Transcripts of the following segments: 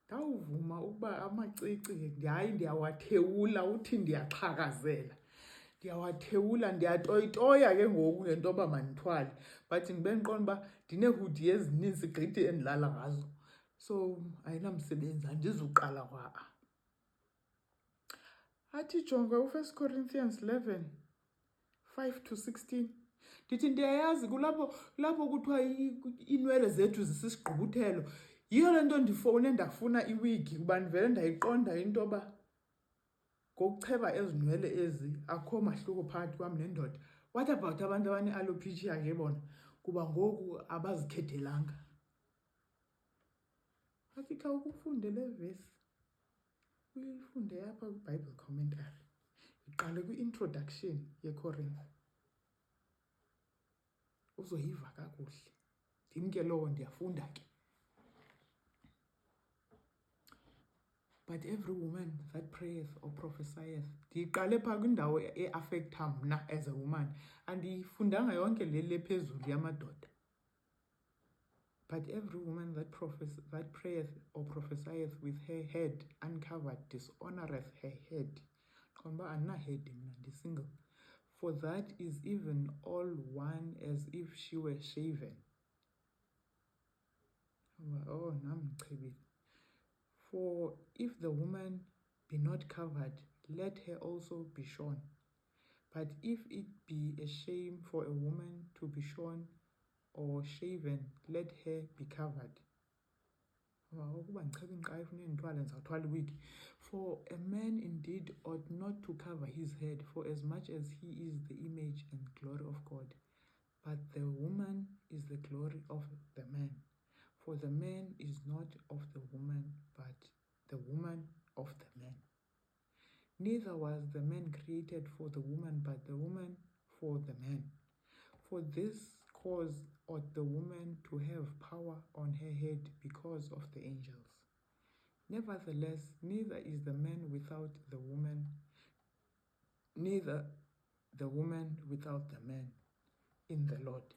Ndawuvuma ukuba amacici hayi ndiyawathewula uthi ndiyaxhakazela. Ndiyawathewula, ndiyatoyitoya ke ngoku ngento yoba mandithwale. But ndibe ndiqonda uba ndineehudi ezininzi gqithi endilala ngazo. So ayinamsebenzi, andizuqala kwa. Athi jonga u-1 Corinthians 11, 5-16. Ndithi ndiyayazi kulapho kuthiwa iinwele zethu zisisigqubuthelo. Yiyo le nto ndifowune ndafuna iwigi kuba ndivele ndayiqonda into yoba ngokucheba ezi nwele ezi akho mahluko phakathi kwam nendoda. What about abantu abane-alopecia ke bona? Kuba ngoku abazikhethelanga. Athi xa ukufunde le vesi uyifunde apha kwiBible commentary. Iqale kwi-introduction yeCorinthe. Uzoyiva kakuhle. Ndim ke lowo ndiyafunda ke. But every woman that prayeth or prophesieth. Ndiqale phaa kwindawo e-affecta mna as a woman. Andiyifundanga yonke le phezulu yamadoda. But every woman that prayeth or prophesieth with her head uncovered dishonoureth her head. Qonda uba andina-head mna, ndi-single. For that is even all one as if she were shaven. Oh, nam ndichebile. For if the woman be not covered, let her also be shorn. But if it be a shame for a woman to be shorn or shaven, let her be covered. For a man indeed ought not to cover his head, for as much as he is the image and glory of God. But the woman is the glory of the man. For the man is not of the woman, but the woman of the man. Neither was the man created for the woman, but the woman for the man. For this cause ought the woman to have power on her head because of the angels. Nevertheless, neither is the man without the woman, neither the woman without the man in the Lord.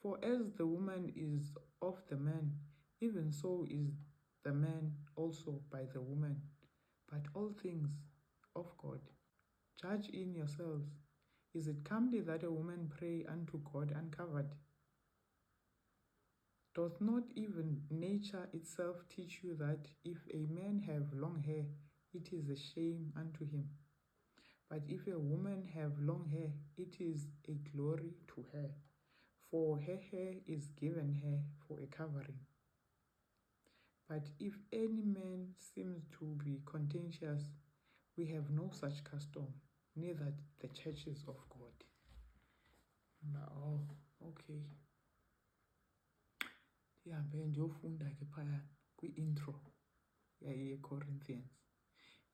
For as the woman is of the man, even so is the man also by the woman. But all things of God. Judge in yourselves. Is it comely that a woman pray unto God uncovered? Doth not even nature itself teach you that if a man have long hair, it is a shame unto him? But if a woman have long hair, it is a glory to her, for her hair is given her for a covering. But if any man seems to be contentious, we have no such custom, neither the churches of God. Oh, okay. Ndihambe ndiyofunda ke phaya kwi-intro ye-Corinthians.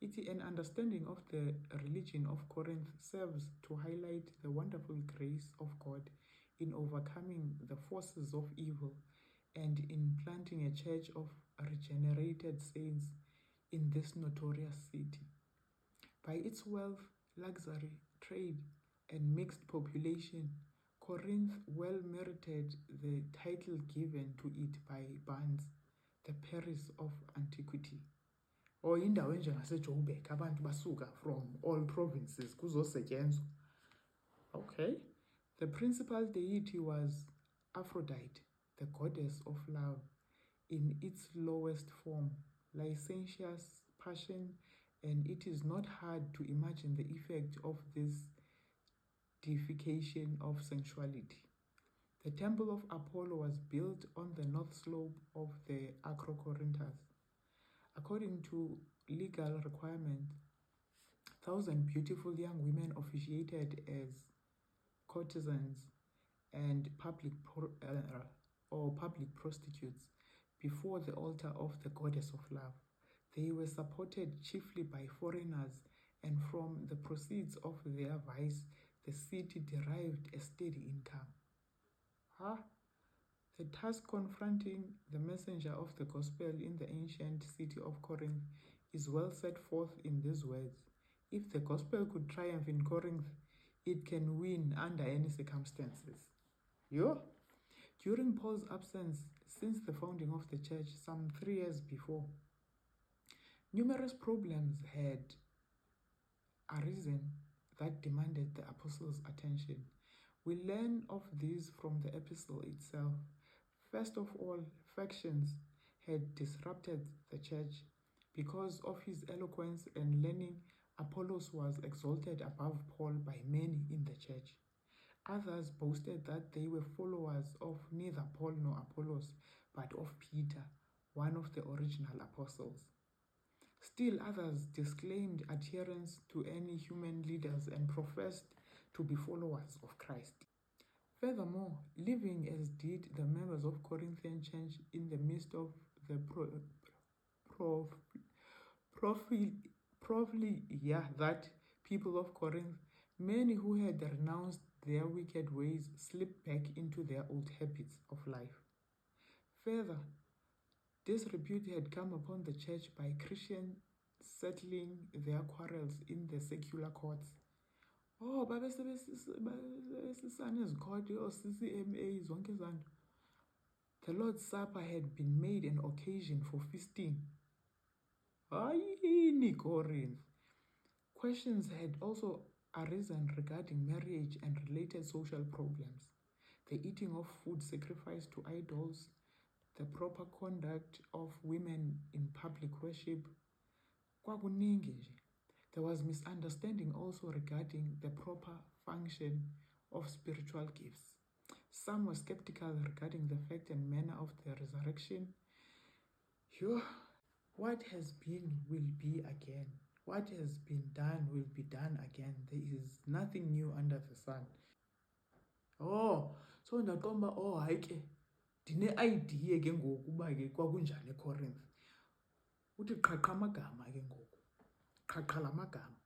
Ithi, an understanding of the religion of Corinth serves to highlight the wonderful grace of God in overcoming the forces of evil and in planting a church of regenerated saints in this notorious city. By its wealth, luxury, trade, and mixed population, Corinth well merited the title given to it by Barnes, the Paris of antiquity. Or indawo enjengaseJoburg, abantu basuka from all provinces kuzosetyenzwa. Okay. The principal deity was Aphrodite, the goddess of love, in its lowest form, licentious passion, and it is not hard to imagine the effect of this deification of sensuality. The temple of Apollo was built on the north slope of the Acrocorinthus. According to legal requirements, 1,000 beautiful young women officiated as courtesans and public prostitutes before the altar of the goddess of love. They were supported chiefly by foreigners, and from the proceeds of their vice, the city derived a steady income. The task confronting the messenger of the gospel in the ancient city of Corinth is well set forth in these words. If the gospel could triumph in Corinth, it can win under any circumstances. During Paul's absence, since the founding of the church some 3 years before. Numerous problems had arisen that demanded the apostles' attention. We learn of these from the epistle itself. First of all, factions had disrupted the church. Because of his eloquence and learning, Apollos was exalted above Paul by many in the church. Others boasted that they were followers of neither Paul nor Apollos, but of Peter, one of the original apostles. Still others disclaimed adherence to any human leaders and professed to be followers of Christ. Furthermore, living as did the members of Corinthian church in the midst of the that people of Corinth, many who had renounced their wicked ways slipped back into their old habits of life. Further, disrepute had come upon the church by Christians settling their quarrels in the secular courts. Oh, the Lord's Supper had been made an occasion for feasting. Corinth. Questions had also arisen regarding marriage and related social problems, the eating of food sacrificed to idols, the proper conduct of women in public worship. There was misunderstanding also regarding the proper function of spiritual gifts. Some were skeptical regarding the fact and manner of the resurrection. What has been will be again. What has been done will be done again. There is nothing new under the sun. So ndaqomba hayi ke ndine-idea ke ngoku uba ke kwakunjani eCorinth. Uthi qhaqha amagama ke ngoku. Qhaqha la magama.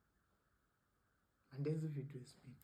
Mandenze ividiyo yesibini.